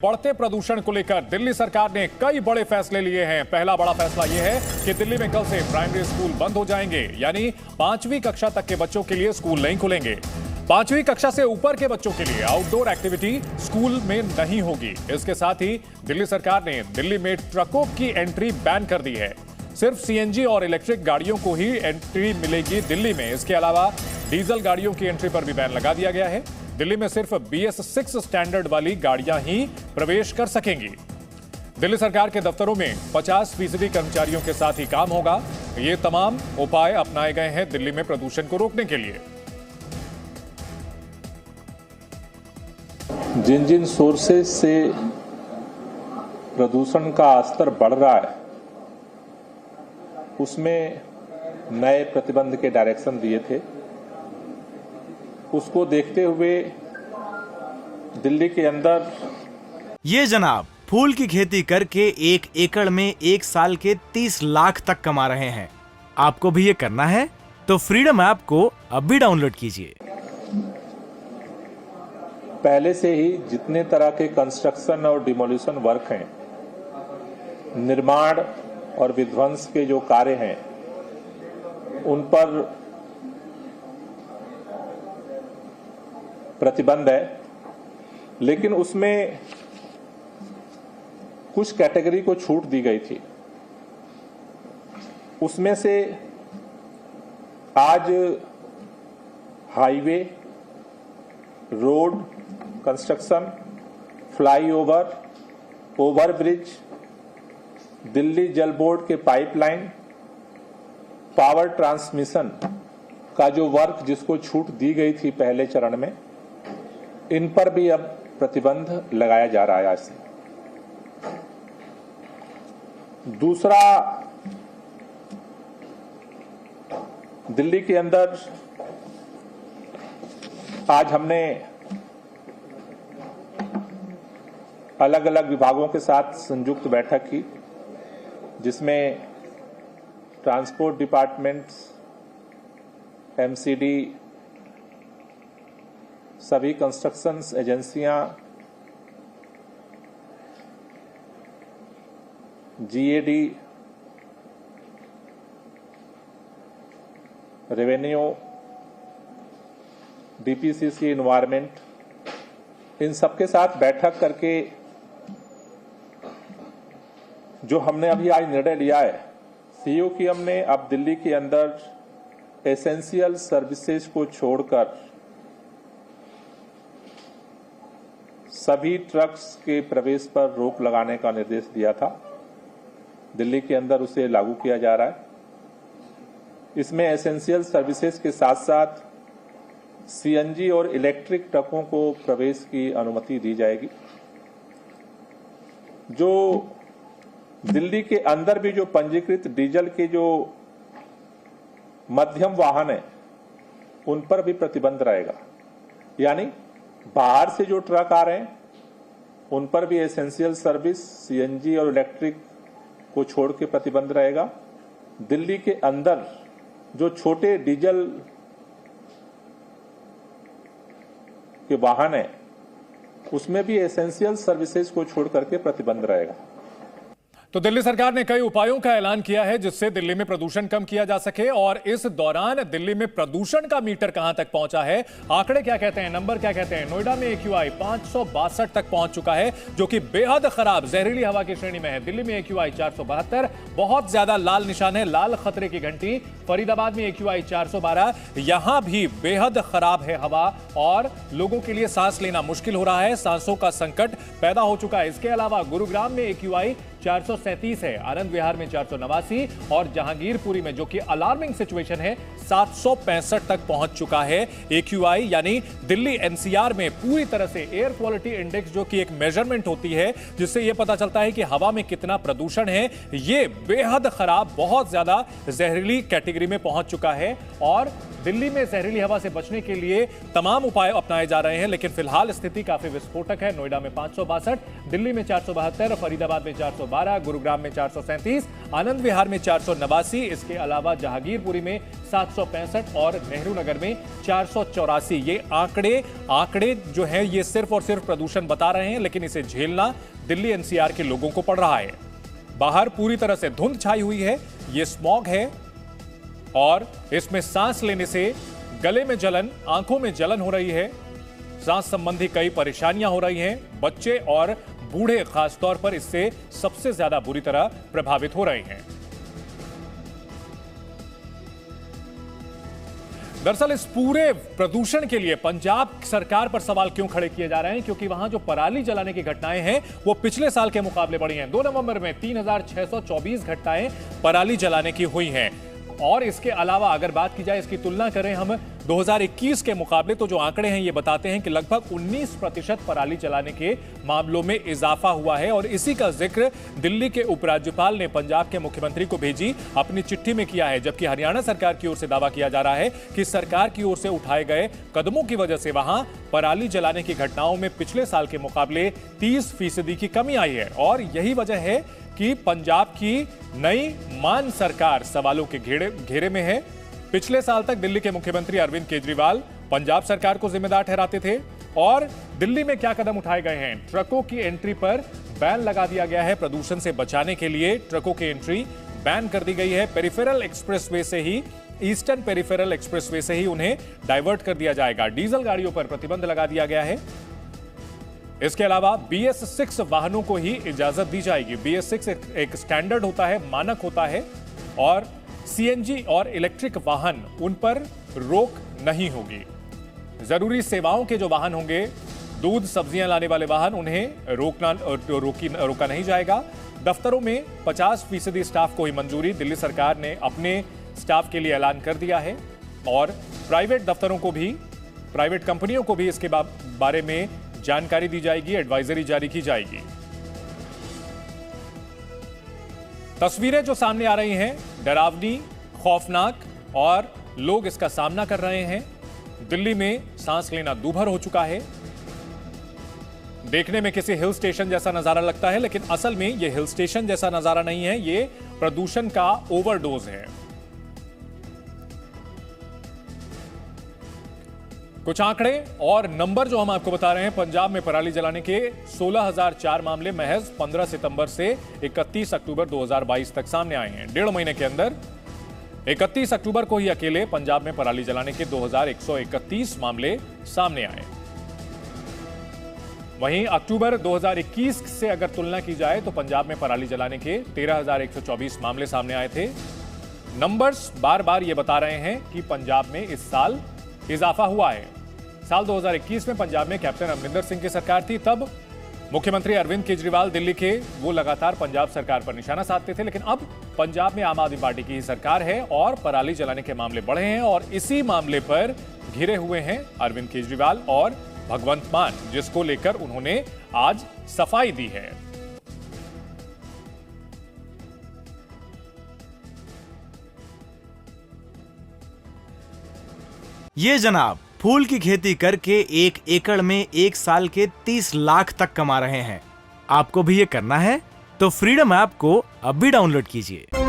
बढ़ते प्रदूषण को लेकर दिल्ली सरकार ने कई बड़े फैसले लिए हैं। पहला बड़ा फैसला यह है कि दिल्ली में कल से प्राइमरी स्कूल बंद हो जाएंगे, यानी 5वीं कक्षा तक के बच्चों के लिए स्कूल नहीं खुलेंगे। 5वीं कक्षा से ऊपर के बच्चों के लिए आउटडोर एक्टिविटी स्कूल में नहीं होगी। इसके साथ ही दिल्ली सरकार ने दिल्ली में ट्रकों की एंट्री बैन कर दी है। सिर्फ सीएनजी और इलेक्ट्रिक गाड़ियों को ही एंट्री मिलेगी दिल्ली में। इसके अलावा डीजल गाड़ियों की एंट्री पर भी बैन लगा दिया गया है। दिल्ली में सिर्फ BS6 स्टैंडर्ड वाली गाड़ियां ही प्रवेश कर सकेंगी। दिल्ली सरकार के दफ्तरों में 50% कर्मचारियों के साथ ही काम होगा। ये तमाम उपाय अपनाए गए हैं दिल्ली में प्रदूषण को रोकने के लिए। जिन जिन सोर्सेज से प्रदूषण का स्तर बढ़ रहा है, उसमें नए प्रतिबंध के डायरेक्शन दिए थे। उसको देखते हुए दिल्ली के अंदर ये जनाब फूल की खेती करके 1 एकड़ में 1 साल के 30 लाख तक कमा रहे हैं। आपको भी ये करना है तो फ्रीडम ऐप को अब भी डाउनलोड कीजिए। पहले से ही जितने तरह के कंस्ट्रक्शन और डिमोलिशन वर्क हैं, निर्माण और विध्वंस के जो कार्य हैं, उन पर प्रतिबंध है, लेकिन उसमें कुछ कैटेगरी को छूट दी गई थी। उसमें से आज highway, road construction, flyover, overbridge, Delhi जल बोर्ड के पाइपलाइन, पावर ट्रांसमिशन का जो वर्क जिसको छूट दी गई थी पहले चरण में, इन पर भी अब प्रतिबंध लगाया जा रहा है आज से। दूसरा, दिल्ली के अंदर आज हमने अलग अलग विभागों के साथ संयुक्त बैठक की, जिसमें ट्रांसपोर्ट डिपार्टमेंट, MCD, सभी कंस्ट्रक्शन एजेंसियां, GAD, रेवेन्यू, DPCC, एनवायरमेंट, इन सबके साथ बैठक करके जो हमने अभी आज निर्णय लिया है, CO की हमने अब दिल्ली के अंदर एसेंशियल सर्विसेज को छोड़कर सभी ट्रक्स के प्रवेश पर रोक लगाने का निर्देश दिया था। दिल्ली के अंदर उसे लागू किया जा रहा है। इसमें एसेंशियल सर्विसेज के साथ साथ CNG और इलेक्ट्रिक ट्रकों को प्रवेश की अनुमति दी जाएगी। जो दिल्ली के अंदर भी जो पंजीकृत डीजल के जो मध्यम वाहन है, उन पर भी प्रतिबंध रहेगा। यानी बाहर से जो ट्रक आ रहे हैं, उन पर भी एसेंशियल सर्विस, CNG और इलेक्ट्रिक को छोड़ के प्रतिबंध रहेगा। दिल्ली के अंदर जो छोटे डीजल के वाहन है, उसमें भी एसेंशियल सर्विसेज को छोड़ करके प्रतिबंध रहेगा। तो दिल्ली सरकार ने कई उपायों का ऐलान किया है जिससे दिल्ली में प्रदूषण कम किया जा सके। और इस दौरान दिल्ली में प्रदूषण का मीटर कहां तक पहुंचा है, आंकड़े क्या कहते हैं, नंबर क्या कहते हैं। नोएडा में AQI 562 तक पहुंच चुका है, जो कि बेहद खराब जहरीली हवा की श्रेणी में है। दिल्ली में AQI 472, बहुत ज्यादा लाल निशान है, लाल खतरे की घंटी। फरीदाबाद में AQI 412, यहां भी बेहद खराब है हवा और लोगों के लिए सांस लेना मुश्किल हो रहा है, सांसों का संकट पैदा हो चुका है। इसके अलावा गुरुग्राम में AQI 437 है, आनंद विहार में 489 और जहांगीरपुरी में, जो कि अलार्मिंग सिचुएशन है, 765 तक पहुंच चुका है AQI। यानी दिल्ली NCR में पूरी तरह से एयर क्वालिटी इंडेक्स, जो कि एक मेजरमेंट होती है जिससे यह पता चलता है कि हवा में कितना प्रदूषण है, ये बेहद खराब, बहुत ज्यादा जहरीली कैटेगरी में पहुंच चुका है। और दिल्ली में जहरीली हवा से बचने के लिए तमाम उपाय अपनाए जा रहे हैं, लेकिन फिलहाल स्थिति काफी विस्फोटक है। नोएडा में 562, दिल्ली में 472, फरीदाबाद में 412, गुरुग्राम में 437, आनंद विहार में 489, इसके अलावा जहांगीरपुरी में 765 और नेहरू नगर में 484। ये आंकड़े जो हैं ये सिर्फ और सिर्फ प्रदूषण बता रहे हैं, लेकिन इसे झेलना दिल्ली एनसीआर के लोगों को पड़ रहा है। बाहर पूरी तरह से धुंध छाई हुई है, ये स्मॉग है और इसमें सांस लेने से गले में जलन, आंखों में जलन हो रही है, सांस संबंधी कई परेशानियां हो रही हैं। बच्चे और बूढ़े खासतौर पर इससे सबसे ज्यादा बुरी तरह प्रभावित हो रहे हैं। दरअसल इस पूरे प्रदूषण के लिए पंजाब सरकार पर सवाल क्यों खड़े किए जा रहे हैं, क्योंकि वहां जो पराली जलाने की घटनाएं हैं वो पिछले साल के मुकाबले बढ़ी हैं। 2 नवंबर में 3624 घटनाएं पराली जलाने की हुई हैं और इसके अलावा अगर बात की जाए, इसकी तुलना करें हम 2021 के मुकाबले, तो जो आंकड़े हैं ये बताते हैं कि लगभग 19% पराली जलाने के मामलों में इजाफा हुआ है। और इसी का जिक्र दिल्ली के उपराज्यपाल ने पंजाब के मुख्यमंत्री को भेजी अपनी चिट्ठी में किया है, जबकि हरियाणा सरकार की ओर से दावा किया जा रहा है कि सरकार की ओर से उठाए गए कदमों की वजह से वहां पराली जलाने की घटनाओं में पिछले साल के मुकाबले 30% की कमी आई है। और यही वजह है कि पंजाब की नई मान सरकार सवालों के घेरे में है। पिछले साल तक दिल्ली के मुख्यमंत्री अरविंद केजरीवाल पंजाब सरकार को जिम्मेदार ठहराते थे। और दिल्ली में क्या कदम उठाए गए हैं? ट्रकों की एंट्री पर बैन लगा दिया गया है। प्रदूषण से बचाने के लिए ट्रकों की एंट्री बैन कर दी गई है। पेरिफेरल एक्सप्रेसवे से ही, ईस्टर्न पेरिफेरल एक्सप्रेसवे से ही उन्हें डाइवर्ट कर दिया जाएगा। डीजल गाड़ियों पर प्रतिबंध लगा दिया गया है। इसके अलावा BS6 वाहनों को ही इजाजत दी जाएगी। BS6 एक स्टैंडर्ड होता है, मानक होता है, और CNG और इलेक्ट्रिक वाहन, उन पर रोक नहीं होगी। जरूरी सेवाओं के जो वाहन होंगे, दूध सब्जियां लाने वाले वाहन, उन्हें रोका नहीं जाएगा। दफ्तरों में 50% स्टाफ को ही मंजूरी दिल्ली सरकार ने अपने स्टाफ के लिए ऐलान कर दिया है। और प्राइवेट दफ्तरों को भी, प्राइवेट कंपनियों को भी इसके बारे में जानकारी दी जाएगी, एडवाइजरी जारी की जाएगी। तस्वीरें जो सामने आ रही हैं डरावनी, खौफनाक, और लोग इसका सामना कर रहे हैं। दिल्ली में सांस लेना दूभर हो चुका है। देखने में किसी हिल स्टेशन जैसा नजारा लगता है, लेकिन असल में यह हिल स्टेशन जैसा नजारा नहीं है, यह प्रदूषण का ओवरडोज है। कुछ आंकड़े और नंबर जो हम आपको बता रहे हैं। पंजाब में पराली जलाने के 16,004 मामले महज 15 सितंबर से 31 अक्टूबर 2022 तक सामने आए हैं। 1.5 महीने के अंदर 31 अक्टूबर को ही अकेले पंजाब में पराली जलाने के 2131 मामले सामने आए। वहीं अक्टूबर 2021 से अगर तुलना की जाए तो पंजाब में पराली जलाने के 13,124 मामले सामने आए थे। नंबर्स बार बार ये बता रहे हैं कि पंजाब में इस साल इजाफा हुआ है। साल 2021 में पंजाब में कैप्टन अमरिंदर सिंह की सरकार थी। तब मुख्यमंत्री अरविंद केजरीवाल दिल्ली के, वो लगातार पंजाब सरकार पर निशाना साधते थे। लेकिन अब पंजाब में आम आदमी पार्टी की ही सरकार है और पराली जलाने के मामले बढ़े हैं। और इसी मामले पर घिरे हुए हैं अरविंद केजरीवाल और भगवंत मान, जिसको लेकर उन्होंने आज सफाई दी है। ये जनाब फूल की खेती करके 1 एकड़ में 1 साल के 30 लाख तक कमा रहे हैं। आपको भी ये करना है तो फ्रीडम ऐप को अब भी डाउनलोड कीजिए।